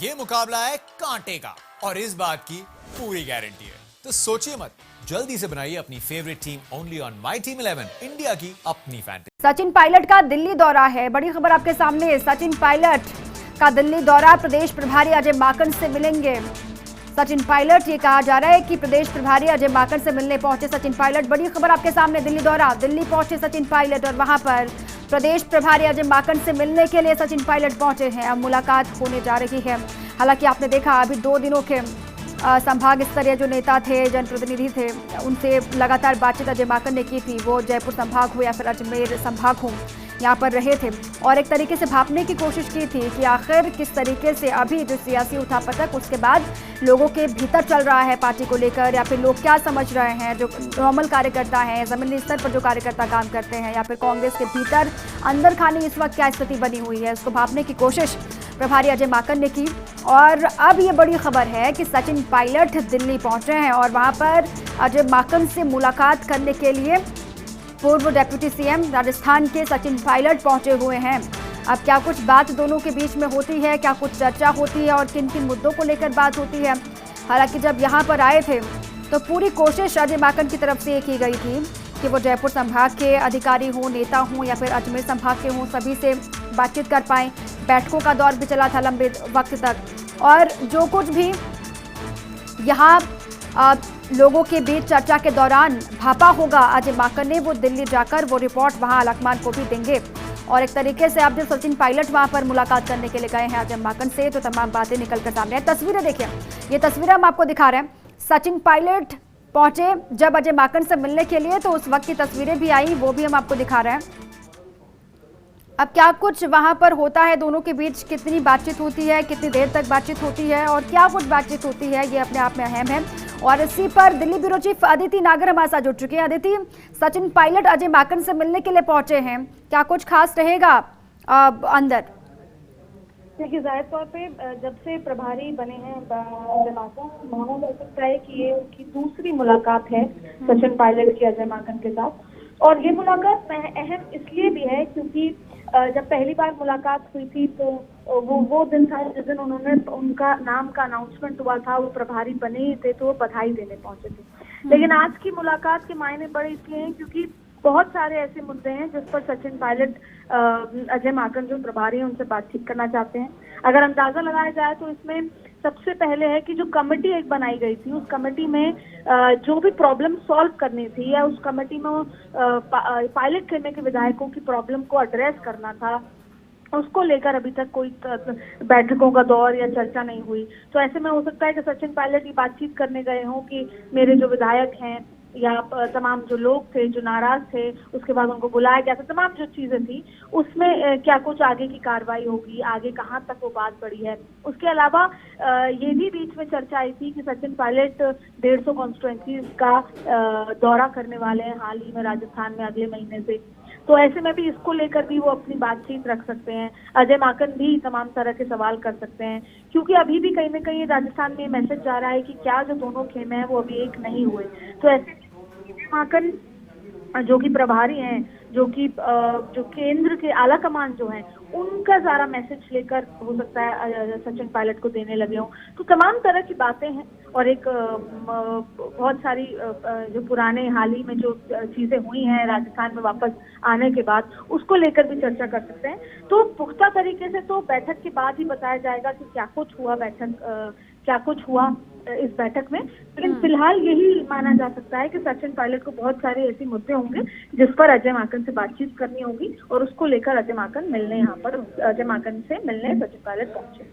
ये मुकाबला है कांटे का और इस बात की पूरी गारंटी है। तो सोचिए मत, जल्दी से बनाइए अपनी favourite team only on my team 11, India की अपनी फैंटेसी। सचिन पायलट का दिल्ली दौरा है। बड़ी खबर आपके सामने है। सचिन पायलट का दिल्ली दौरा, प्रदेश प्रभारी अजय माकन से मिलेंगे सचिन पायलट। ये कहा जा रहा है कि प्रदेश प्रभारी अजय माकन से मिलने पहुंचे सचिन पायलट। बड़ी खबर आपके सामने, दिल्ली दौरा, दिल्ली पहुंचे सचिन पायलट और वहां पर प्रदेश प्रभारी अजय माकन से मिलने के लिए सचिन पायलट पहुंचे हैं। अब मुलाकात होने जा रही है। हालांकि आपने देखा अभी 2 दिनों के संभाग स्तरीय जो नेता थे, जनप्रतिनिधि थे, उनसे लगातार बातचीत अजय माकन ने की थी। वो जयपुर संभाग हो या फिर अजमेर संभाग हो, यहाँ पर रहे थे और एक तरीके से भापने की कोशिश की थी कि आखिर किस तरीके से अभी जो सियासी उठापटक उसके बाद लोगों के भीतर चल रहा है पार्टी को लेकर, या फिर लोग क्या समझ रहे हैं, जो नॉर्मल कार्यकर्ता हैं, जमीनी स्तर पर जो कार्यकर्ता काम करते हैं, या फिर कांग्रेस के भीतर अंदर खाने इस वक्त क्या स्थिति बनी हुई है, उसको भापने की कोशिश प्रभारी अजय माकन ने की। और अब ये बड़ी खबर है कि सचिन पायलट दिल्ली पहुंचे हैं और वहां पर अजय माकन से मुलाकात करने के लिए पूर्व डेप्यूटी सीएम राजस्थान के सचिन पायलट पहुंचे हुए हैं। अब क्या कुछ बात दोनों के बीच में होती है, क्या कुछ चर्चा होती है और किन किन मुद्दों को लेकर बात होती है। हालांकि जब यहां पर आए थे तो पूरी कोशिश अजय माकन की तरफ से ये की गई थी कि वो जयपुर संभाग के अधिकारी हों, नेता हों या फिर अजमेर संभाग के हों, सभी से बातचीत कर पाएँ। बैठकों का दौर भी चला था लंबे वक्त तक और जो कुछ भी यहाँ लोगों के बीच चर्चा के दौरान भापा होगा अजय माकन ने, वो दिल्ली जाकर वो रिपोर्ट वहां आलकमान को भी देंगे। और एक तरीके से आप जब सचिन पायलट वहां पर मुलाकात करने के लिए गए हैं अजय माकन से, तो तमाम बातें निकल कर सामने हैं। तस्वीरें देखिए, ये तस्वीरें हम आपको दिखा रहे हैं। सचिन पायलट पहुंचे जब अजय माकन से मिलने के लिए, तो उस वक्त की तस्वीरें भी आई, वो भी हम आपको दिखा रहे हैं। अब क्या कुछ वहां पर होता है, दोनों के बीच कितनी बातचीत होती है, कितनी देर तक बातचीत होती है और क्या कुछ बातचीत होती है, ये अपने आप में अहम है। और इसी पर दिल्ली ब्यूरो चीफ अदिति नागर हमारे साथ जुड़ चुके हैं। अदिति, सचिन पायलट अजय माकन से मिलने के लिए पहुंचे हैं, क्या कुछ खास रहेगा अंदर? देखिए, जाहिर तौर पे जब से प्रभारी बने हैं अजय माकन, माना जा सकता है कि ये उनकी दूसरी मुलाकात है सचिन पायलट की अजय माकन के साथ। और ये मुलाकात अहम इसलिए भी है क्योंकि जब पहली बार मुलाकात हुई थी तो वो दिन था जिस दिन उन्होंने उनका नाम का अनाउंसमेंट हुआ था, वो प्रभारी बने ही थे, तो वो बधाई देने पहुंचे थे। लेकिन आज की मुलाकात के मायने बड़े इसलिए हैं क्योंकि बहुत सारे ऐसे मुद्दे हैं जिस पर सचिन पायलट अजय माकन जो प्रभारी हैं उनसे बातचीत करना चाहते हैं। अगर अंदाजा लगाया जाए तो इसमें सबसे पहले है कि जो कमेटी एक बनाई गई थी, उस कमेटी में जो भी प्रॉब्लम सॉल्व करनी थी या उस कमेटी में पायलट खेमे के विधायकों की प्रॉब्लम को एड्रेस करना था, उसको लेकर अभी तक कोई बैठकों का दौर या चर्चा नहीं हुई। तो ऐसे में हो सकता है कि सचिन पायलट ये बातचीत करने गए हों कि मेरे जो विधायक हैं या तमाम जो लोग थे जो नाराज थे, उसके बाद उनको बुलाया गया था, तमाम जो चीजें थी उसमें क्या कुछ आगे की कार्रवाई होगी, आगे कहाँ तक वो बात बढ़ी है। उसके अलावा ये भी बीच में चर्चा आई थी कि सचिन पायलट 150 कॉन्स्टिट्यूएंसीज का दौरा करने वाले हैं हाल ही में राजस्थान में अगले महीने से। तो ऐसे में भी इसको लेकर भी वो अपनी बातचीत रख सकते हैं। अजय माकन भी तमाम तरह के सवाल कर सकते हैं क्योंकि अभी भी कहीं ना कहीं राजस्थान में मैसेज जा रहा है कि क्या जो दोनों खेमे हैं वो अभी एक नहीं हुए। तो ऐसे माकन जो कि प्रभारी हैं, जो कि जो केंद्र के आला कमान जो हैं, उनका सारा मैसेज लेकर हो सकता है सचिन पायलट को देने लगे हों। तो तमाम तरह की बातें हैं और एक बहुत सारी जो पुराने हाल ही में जो चीजें हुई हैं राजस्थान में वापस आने के बाद, उसको लेकर भी चर्चा कर सकते हैं। तो पुख्ता तरीके से तो बैठक के बाद ही बताया जाएगा कि क्या कुछ हुआ क्या कुछ हुआ इस बैठक में। लेकिन फिलहाल यही माना जा सकता है कि सचिन पायलट को बहुत सारे ऐसे मुद्दे होंगे जिस पर अजय माकन से बातचीत करनी होगी और उसको लेकर अजय माकन से मिलने सचिन पायलट पहुंचे।